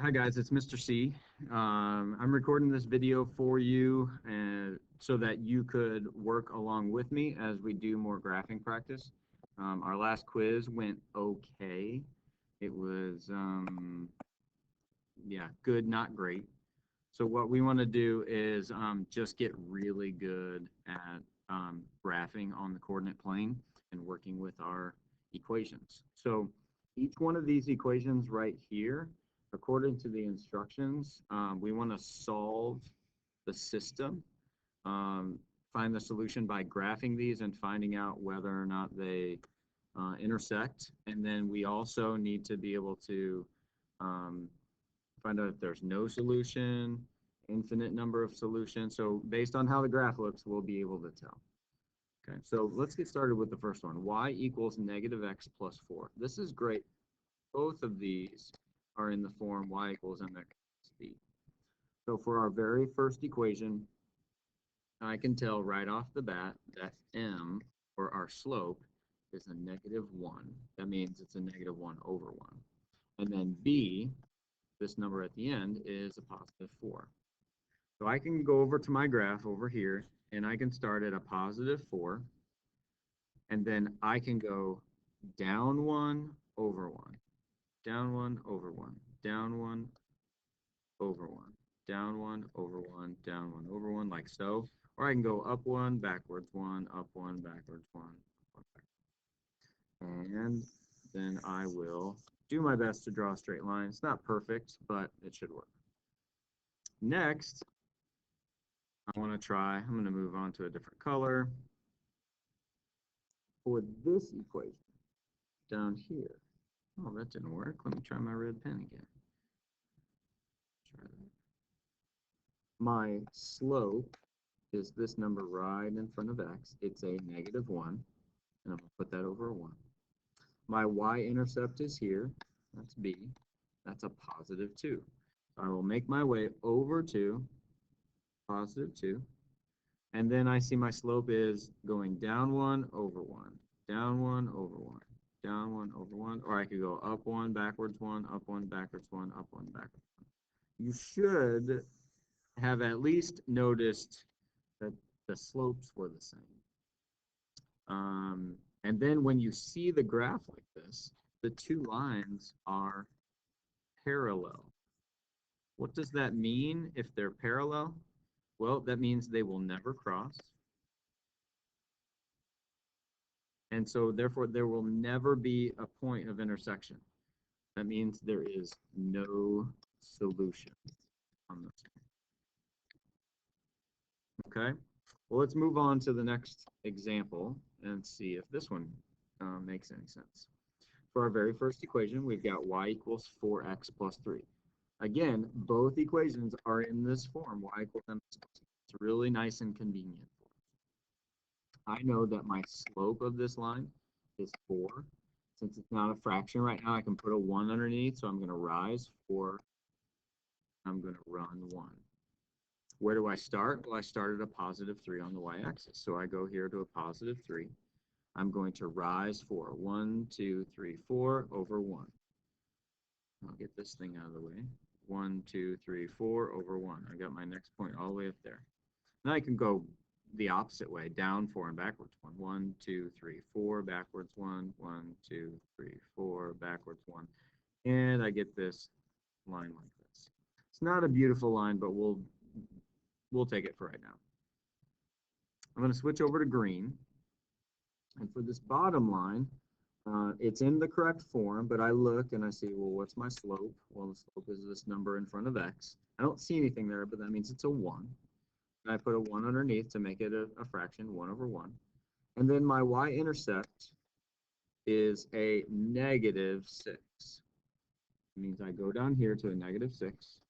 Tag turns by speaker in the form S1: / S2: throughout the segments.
S1: Hi guys, it's Mr. C. I'm recording this video for you so that you could work along with me as we do more graphing practice. Our last quiz went okay. It was, yeah, good, not great. So what we want to do is just get really good at graphing on the coordinate plane and working with our equations. So each one of these equations right here, according to the instructions, we want to solve the system, find the solution by graphing these and finding out whether or not they intersect. And then we also need to be able to find out if there's no solution, infinite number of solutions. So based on how the graph looks, we'll be able to tell. Okay, so let's get started with the first one. Y equals negative x plus 4. This is great. Both of these are in the form y equals mx plus b. So for our very first equation, I can tell right off the bat that m, or our slope, is a negative 1. That means it's a negative 1 over 1. And then b, this number at the end, is a positive 4. So I can go over to my graph over here, and I can start at a positive 4, and then I can go down 1 over 1, down 1 over 1, down 1 over 1, down 1 over 1, down 1 over 1, like so. Or I can go up 1, backwards 1, up 1, backwards 1, up 1, backwards. And then I will do my best to draw a straight line. It's not perfect, but it should work. Next, I want to try, I'm going to move on to a different color. For this equation down here, oh, that didn't work. Let me try my red pen again. Try that. My slope is this number right in front of x. It's a negative 1, and I'm going to put that over a 1. My y-intercept is here. That's b. That's a positive 2. So I will make my way over to positive 2. And then I see my slope is going down 1 over 1, down 1 over 1, down 1 over 1, or I could go up 1, backwards 1, up 1, backwards 1, up 1, backwards 1. You should have at least noticed that the slopes were the same. And then when you see the graph like this, the two lines are parallel. What does that mean if they're parallel? Well, that means they will never cross. And so therefore there will never be a point of intersection. That means there is no solution on this one. Okay, well, let's move on to the next example and see if this one makes any sense. For our very first equation, we've got y equals 4x plus 3. Again, both equations are in this form, y equals mx plus 3. It's really nice and convenient. I know that my slope of this line is 4. Since it's not a fraction right now, I can put a 1 underneath, so I'm going to rise 4. I'm going to run 1. Where do I start? Well, I start at a positive 3 on the y-axis. So I go here to a positive 3. I'm going to rise 4. 1, 2, 3, 4 over 1. I'll get this thing out of the way. 1, 2, 3, 4 over 1. I got my next point all the way up there. Now I can go the opposite way, down 4 and backwards 1. 1, 2, 3, 4, backwards 1. 1, 2, 3, 4, backwards 1. And I get this line like this. It's not a beautiful line, but we'll take it for right now. I'm going to switch over to green. And for this bottom line, it's in the correct form, but I look and I see, well, what's my slope? Well, the slope is this number in front of x. I don't see anything there, but that means it's a 1. And I put a 1 underneath to make it a fraction, 1 over 1. And then my y-intercept is a negative 6. It means I go down here to a negative 6,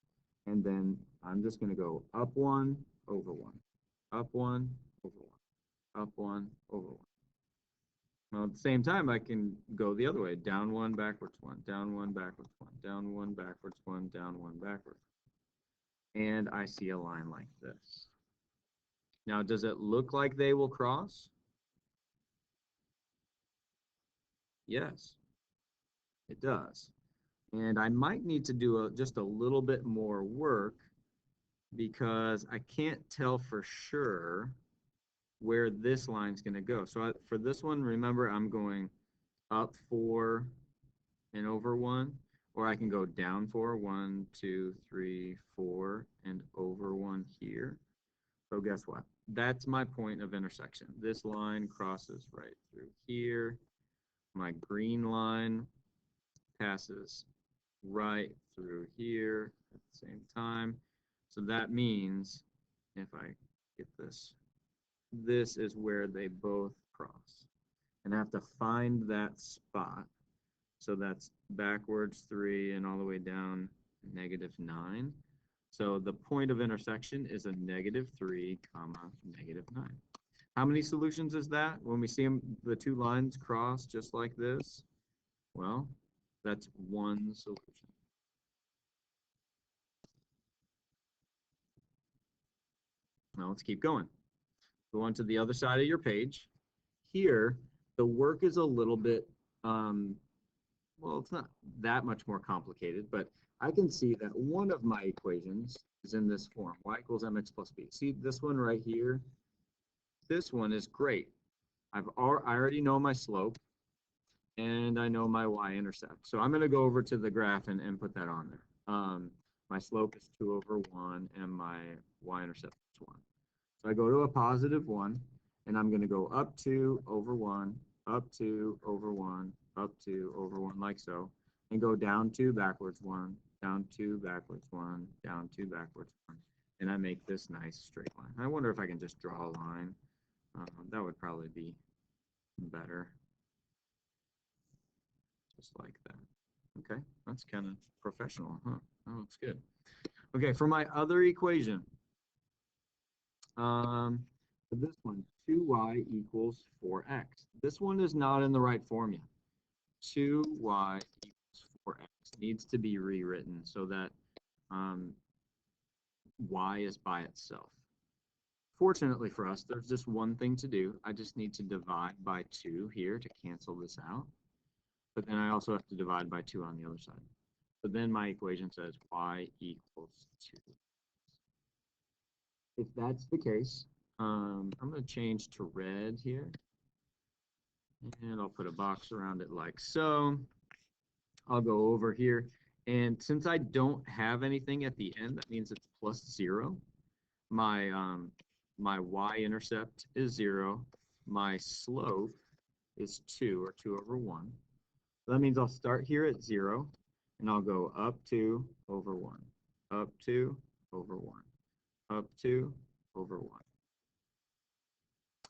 S1: and then I'm just going to go up 1 over 1, up 1 over 1, up 1 over 1. Well, at the same time, I can go the other way, down 1, backwards 1, down 1, backwards 1, down 1, backwards 1, down 1, backwards. And I see a line like this. Now, does it look like they will cross? Yes, it does. And I might need to do just a little bit more work because I can't tell for sure where this line's going to go. So for this one, remember, I'm going up 4 and over 1, or I can go down 4, 1, 2, 3, 4, and over 1 here. So guess what? That's my point of intersection. This line crosses right through here. My green line passes right through here at the same time. So that means, if I get this, this is where they both cross. And I have to find that spot. So that's backwards 3 and all the way down -9. So the point of intersection is a -3, -9. How many solutions is that? When we see them, the two lines cross just like this, well, that's one solution. Now let's keep going. Go on to the other side of your page. Here, the work is a little bit, well, it's not that much more complicated, but I can see that one of my equations is in this form, y equals mx plus b. See this one right here? This one is great. I already know my slope, and I know my y-intercept. So I'm going to go over to the graph and put that on there. My slope is 2/1, and my y-intercept is 1. So I go to a +1, and I'm going to go up 2/1, up 2/1, up 2/1, like so, and go down 2 backwards 1, down 2 backwards 1, down 2 backwards 1, and I make this nice straight line. I wonder if I can just draw a line. That would probably be better. Just like that. Okay, that's kind of professional, huh? That looks good. Okay, for my other equation, for this one, 2y equals 4x. This one is not in the right form yet. 2y equals 4x needs to be rewritten so that y is by itself. Fortunately for us, there's just one thing to do. I just need to divide by 2 here to cancel this out. But then I also have to divide by 2 on the other side. So then my equation says y equals 2. If that's the case, I'm going to change to red here. And I'll put a box around it like so. I'll go over here. And since I don't have anything at the end, that means it's +0. My y-intercept is 0. My slope is 2, or 2/1. So that means I'll start here at 0, and I'll go up 2/1, up 2/1, up 2/1.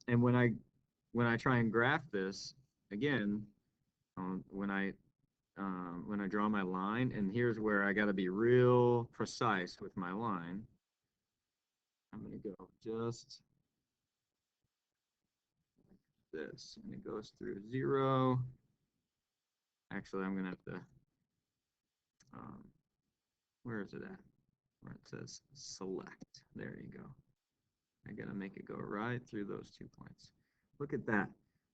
S1: And when I try and graph this again, when I draw my line, and here's where I got to be real precise with my line. I'm going to go just like this, and it goes through 0. Actually, I'm going to have to, where is it at? Where it says select. There you go. I got to make it go right through those 2 points. Look at that.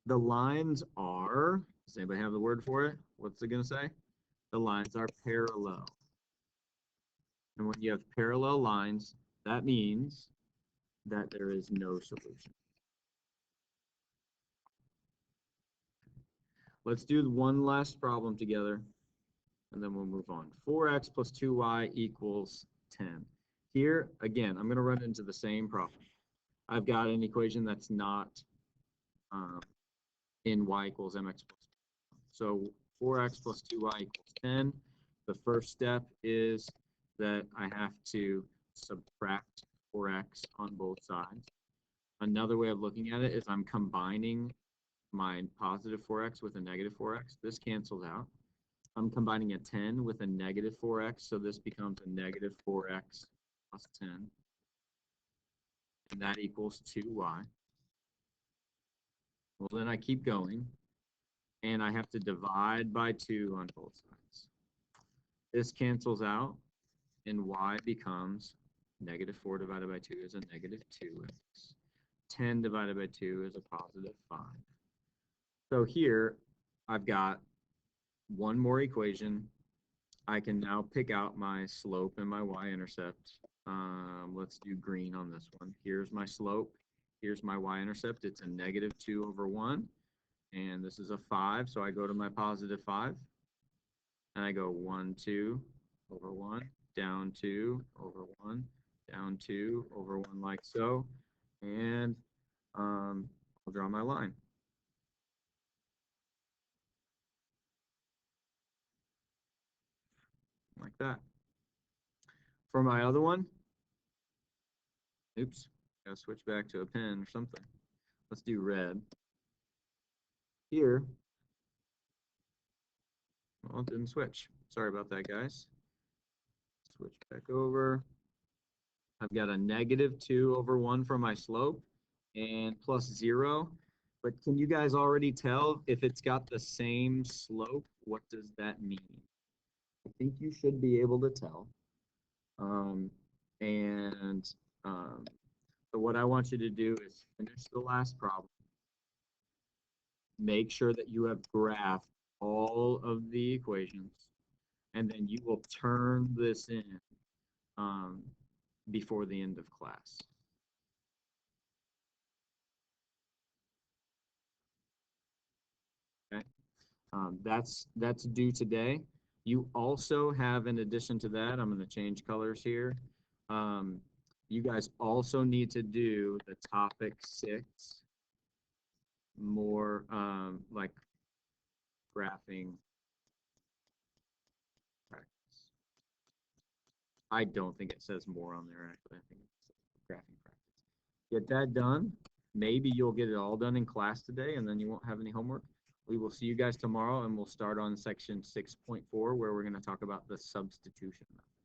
S1: The lines are, does anybody have the word for it? What's it going to say? The lines are parallel. And when you have parallel lines, that means that there is no solution. Let's do one last problem together, and then we'll move on. 4x plus 2y equals 10. Here, again, I'm going to run into the same problem. I've got an equation that's not in y equals mx plus 2. So 4x plus 2y equals 10. The first step is that I have to subtract 4x on both sides. Another way of looking at it is I'm combining my positive 4x with a negative 4x. This cancels out. I'm combining a 10 with a negative 4x, so this becomes a negative 4x plus 10. And that equals 2y. Well, then I keep going, and I have to divide by 2 on both sides. This cancels out, and y becomes -4 divided by 2 is a -2x. 10 divided by 2 is a +5. So here, I've got one more equation. I can now pick out my slope and my y-intercept. Let's do green on this one. Here's my slope. Here's my y-intercept. It's a -2/1. And this is a 5, so I go to my +5. And I go 1, 2/1, down 2/1, down 2/1, like so. And I'll draw my line. Like that. For my other one, oops, gotta switch back to a pen or something. Let's do red. Here, well, it didn't switch. Sorry about that, guys. Switch back over. I've got a -2/1 for my slope and +0. But can you guys already tell if it's got the same slope? What does that mean? I think you should be able to tell. So what I want you to do is finish the last problem. Make sure that you have graphed all of the equations, and then you will turn this in before the end of class. Okay, that's due today. You also have, in addition to that, I'm going to change colors here. You guys also need to do the topic 6, more like graphing practice. I don't think it says more on there, actually. I think it's graphing practice. Get that done. Maybe you'll get it all done in class today, and then you won't have any homework. We will see you guys tomorrow, and we'll start on section 6.4, where we're going to talk about the substitution method.